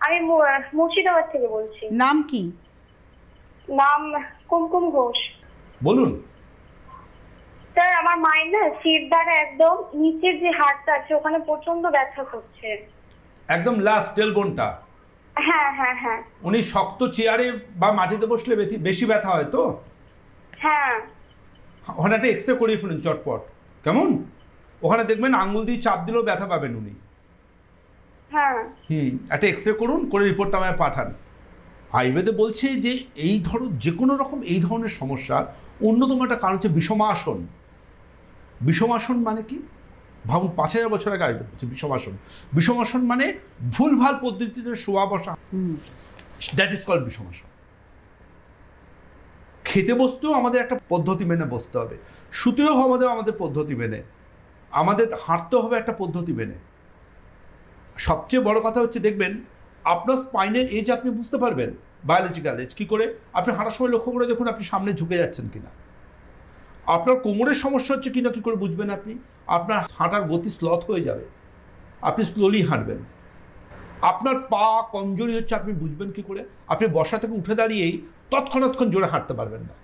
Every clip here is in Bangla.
আমি মুর্শিদাবাদ থেকে বলছি। নাম কি? নাম কুমকুম ঘোষ। বলুন। স্যার, আমার মায়ের না শিরদাঁড়া একদম নিচের যে হাড়টা আছে ওখানে প্রচন্ড ব্যথা করছে। একদম লাস্ট টেলবোনটা? হ্যাঁ হ্যাঁ হ্যাঁ। উনি শক্ত চেয়ারে বা মাটিতে বসলে বেশি ব্যথা হয় তো? হ্যাঁ। ওখানে একটা এক্সরে করিয়ে ফেলুন চটপট, কেমন? ওখানে দেখবেন আঙ্গুল দিয়ে চাপ দিলেও ব্যথা পাবেন উনি। হ্যাঁ। একটা এক্সরে করুন, করে রিপোর্টটা আমায় পাঠান। আয়ুর্বেদে বলছে যে এই ধরো যে কোনো রকম এই ধরনের সমস্যার অন্যতম একটা কারণ হচ্ছে বিষমাসন। বিষমাসন মানে কি? ভাবুন, 5000 বছর আগে আয়ুর্বেদ বলছে বিষমাসন। বিষমাসন মানে ভুলভাল পদ্ধতিতে শোয়া বসা, দ্যাট ইজ কল্ড বিষমাসন। খেতে বসতেও আমাদের একটা পদ্ধতি মেনে বসতে হবে, শুতেও আমাদের পদ্ধতি মেনে, আমাদের হাঁটতে হবে একটা পদ্ধতি মেনে। সবচেয়ে বড় কথা হচ্ছে দেখবেন আপনার স্পাইনের এজ আপনি বুঝতে পারবেন, বায়োলজিক্যাল এজ। কী করে? আপনি হাঁটার সময় লক্ষ্য করে দেখুন আপনি সামনে ঝুঁকে যাচ্ছেন কিনা। আপনার কোমরের সমস্যা হচ্ছে কিনা কী করে বুঝবেন আপনি? আপনার হাঁটার গতি স্লথ হয়ে যাবে, আপনি স্লোলি হাঁটবেন। আপনার পা কমজোরি হচ্ছে আপনি বুঝবেন কী করে? আপনি বসা থেকে উঠে দাঁড়িয়েই তৎক্ষণাৎক্ষণ জোরে হাঁটতে পারবেন না,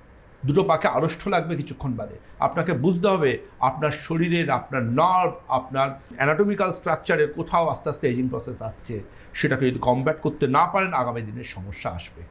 দুটো পাকে আড়ষ্ট লাগবে কিছুক্ষণ বাদে। আপনাকে বুঝতে হবে আপনার শরীরের, আপনার নার্ভ, আপনার অ্যানাটমিক্যাল স্ট্রাকচারের কোথাও আস্তে আস্তে এজিং প্রসেস আসছে। সেটাকে যদি কমব্যাট করতে না পারেন আগামী দিনের সমস্যা আসবে।